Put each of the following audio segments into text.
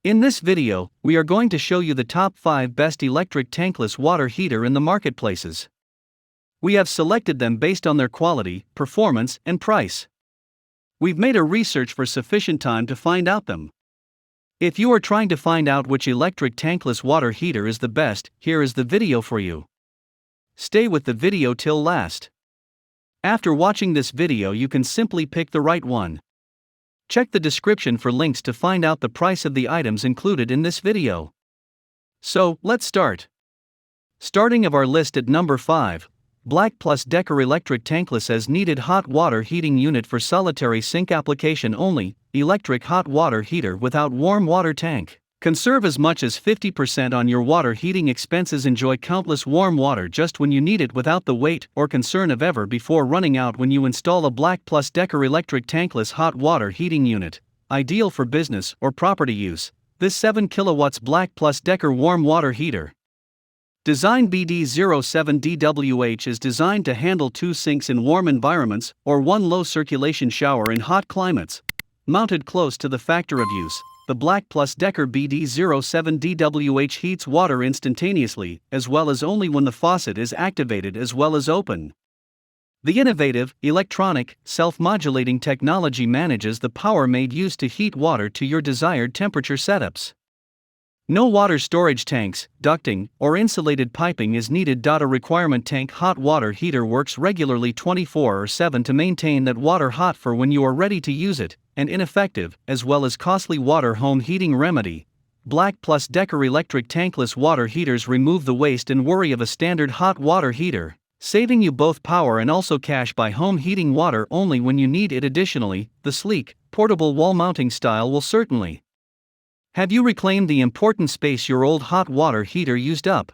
In this video, we are going to show you the top 5 best electric tankless water heater in the marketplaces. We have selected them based on their quality, performance, and price. We've made a research for sufficient time to find out them. If you are trying to find out which electric tankless water heater is the best, here is the video for you. Stay with the video till last. After watching this video, you can simply pick the right one. Check the description for links to find out the price of the items included in this video. So, let's start. Starting of our list at number 5, BLACK+DECKER Electric Tankless as Needed Hot Water Heating Unit for Solitary Sink Application Only, Electric Hot Water Heater without Warm Water Tank. Conserve as much as 50% on your water heating expenses. Enjoy countless warm water just when you need it without the wait or concern of ever before running out when you install a BLACK+DECKER Electric Tankless Hot Water Heating Unit. Ideal for business or property use, this 7 kW BLACK+DECKER Warm Water Heater. Design BD07DWH is designed to handle 2 sinks in warm environments or 1 low circulation shower in hot climates. Mounted close to the factor of use, the BLACK+DECKER BD07DWH heats water instantaneously, as well as only when the faucet is activated as well as open. The innovative, electronic, self-modulating technology manages the power made use to heat water to your desired temperature setups. No water storage tanks, ducting, or insulated piping is needed. A requirement tank hot water heater works regularly 24/7 to maintain that water hot for when you are ready to use it, and ineffective, as well as costly water home heating remedy. BLACK+DECKER Electric Tankless Water Heaters remove the waste and worry of a standard hot water heater, saving you both power and also cash by home heating water only when you need it. Additionally, the sleek, portable wall mounting style will certainly have you reclaim the important space your old hot water heater used up.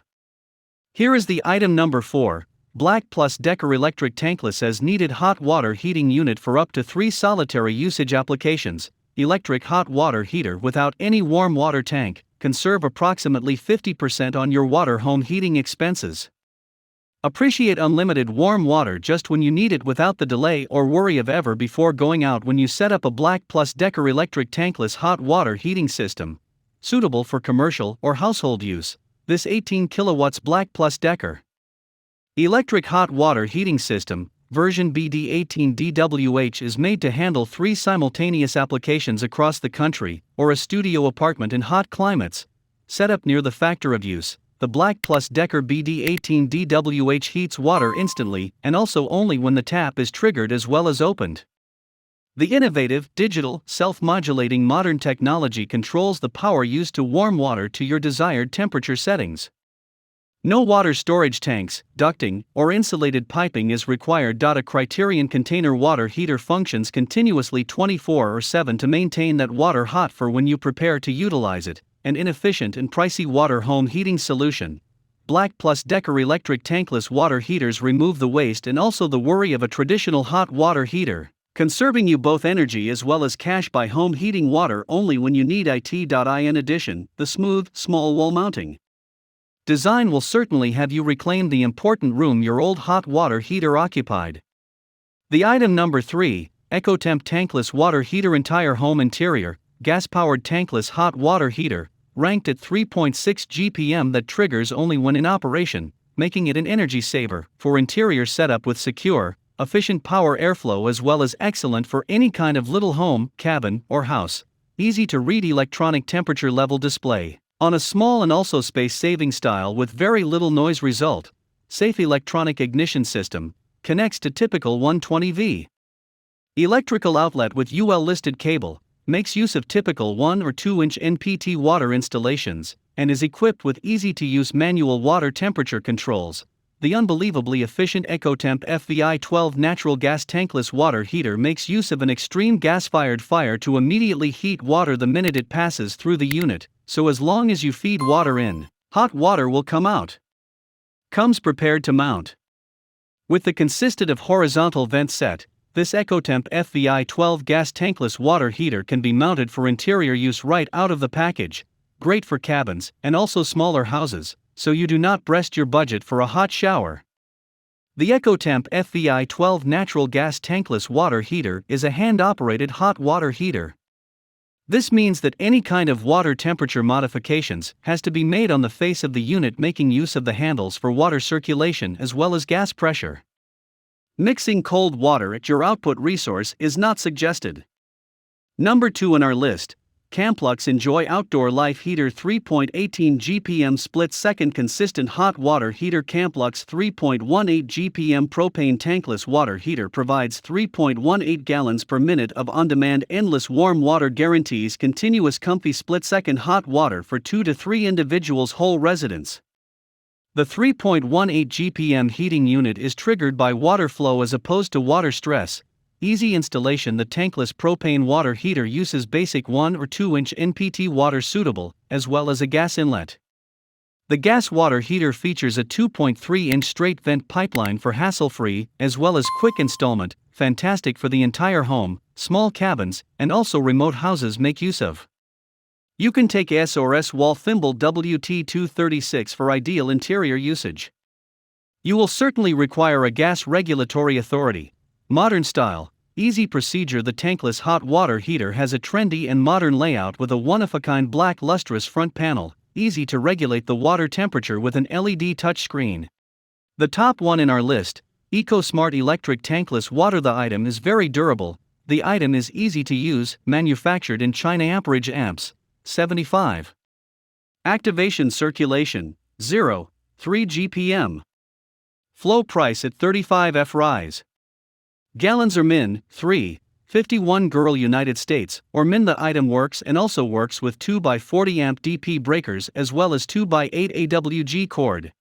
Here is the item number 4, BLACK+DECKER Electric Tankless as Needed Hot Water Heating Unit for up to 3 solitary usage applications, Electric Hot Water Heater without any warm water tank. Conserve approximately 50% on your water home heating expenses. Appreciate unlimited warm water just when you need it without the delay or worry of ever before going out when you set up a BLACK+DECKER Electric Tankless Hot Water Heating System. Suitable for commercial or household use, this 18 kW BLACK+DECKER Electric Hot Water Heating System, version BD18DWH is made to handle 3 simultaneous applications across the country or a studio apartment in hot climates. Set up near the factor of use. The BLACK+DECKER BD18DWH heats water instantly and also only when the tap is triggered as well as opened. The innovative, digital, self-modulating modern technology controls the power used to warm water to your desired temperature settings. No water storage tanks, ducting, or insulated piping is required. A criterion container water heater functions continuously 24/7 to maintain that water hot for when you prepare to utilize it. An inefficient and pricey water home heating solution. BLACK+DECKER Electric Tankless Water Heaters remove the waste and also the worry of a traditional hot water heater, conserving you both energy as well as cash by home heating water only when you need it. In addition, the smooth, small wall mounting design will certainly have you reclaim the important room your old hot water heater occupied. The item number 3, Eccotemp Tankless Water Heater Entire Home Interior, Gas-Powered Tankless Hot Water Heater, ranked at 3.6 GPM that triggers only when in operation, making it an energy saver for interior setup with secure, efficient power airflow as well as excellent for any kind of little home, cabin, or house. Easy to read electronic temperature level display on a small and also space-saving style with very little noise result. Safe electronic ignition system, connects to typical 120V electrical outlet with UL listed cable, makes use of typical 1 or 2-inch NPT water installations, and is equipped with easy-to-use manual water temperature controls. The unbelievably efficient Eccotemp FVI-12 natural gas tankless water heater makes use of an extreme gas-fired fire to immediately heat water the minute it passes through the unit, so as long as you feed water in, hot water will come out. Comes prepared to mount. With the consisted of horizontal vent set, this Eccotemp FVI-12 gas tankless water heater can be mounted for interior use right out of the package. Great for cabins and also smaller houses, so you do not breast your budget for a hot shower. The Eccotemp FVI-12 natural gas tankless water heater is a hand-operated hot water heater. This means that any kind of water temperature modifications has to be made on the face of the unit, making use of the handles for water circulation as well as gas pressure. Mixing cold water at your output resource is not suggested. Number 2 in our list, CAMPLUX Enjoy Outdoor Life Heater 3.18 GPM Split-Second Consistent Hot Water Heater. CAMPLUX 3.18 GPM Propane Tankless Water Heater provides 3.18 gallons per minute of on-demand endless warm water, guarantees continuous comfy split-second hot water for 2 to 3 individuals' whole residence. The 3.18 GPM heating unit is triggered by water flow as opposed to water stress. Easy installation. The tankless propane water heater uses basic 1 or 2 inch NPT water suitable, as well as a gas inlet. The gas water heater features a 2.3 inch straight vent pipeline for hassle-free, as well as quick installment, fantastic for the entire home, small cabins, and also remote houses make use of. You can take S or S wall thimble WT236 for ideal interior usage. You will certainly require a gas regulatory authority. Modern style, easy procedure. The tankless hot water heater has a trendy and modern layout with a one-of-a-kind black lustrous front panel, easy to regulate the water temperature with an LED touchscreen. The top one in our list, EcoSmart Electric Tankless Water. The item is very durable. The item is easy to use, manufactured in China. Amperage amps, 75. Activation circulation, 0, 3 GPM. Flow price at 35 F rise. Gallons or min, 3, 51 GRL United States, or min. The item works and also works with 2x40 amp DP breakers as well as 2x8 AWG cord.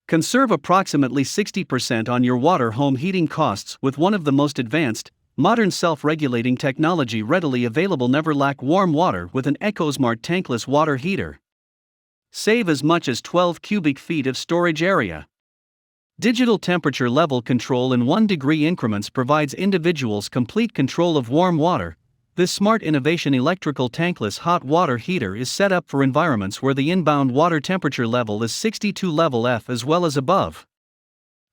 Conserve approximately 60% on your water home heating costs with one of the most advanced, modern self-regulating technology readily available. Never lack warm water with an EcoSmart tankless water heater. Save as much as 12 cubic feet of storage area. Digital temperature level control in 1 degree increments provides individuals complete control of warm water. This smart innovation electrical tankless hot water heater is set up for environments where the inbound water temperature level is 62 level F as well as above.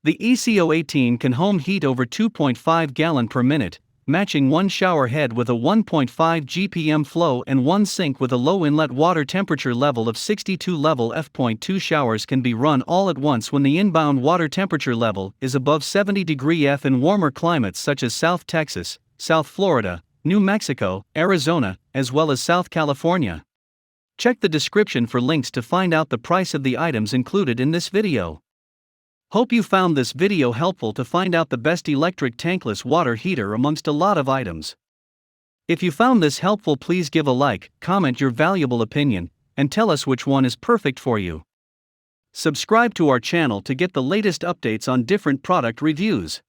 The ECO18 can home heat over 2.5 gallon per minute, matching 1 shower head with a 1.5 GPM flow and 1 sink with a low inlet water temperature level of 62 level F. 2 showers can be run all at once when the inbound water temperature level is above 70 degree F in warmer climates such as South Texas, South Florida, New Mexico, Arizona, as well as South California. Check the description for links to find out the price of the items included in this video. Hope you found this video helpful to find out the best electric tankless water heater amongst a lot of items. If you found this helpful, please give a like, comment your valuable opinion, and tell us which one is perfect for you. Subscribe to our channel to get the latest updates on different product reviews.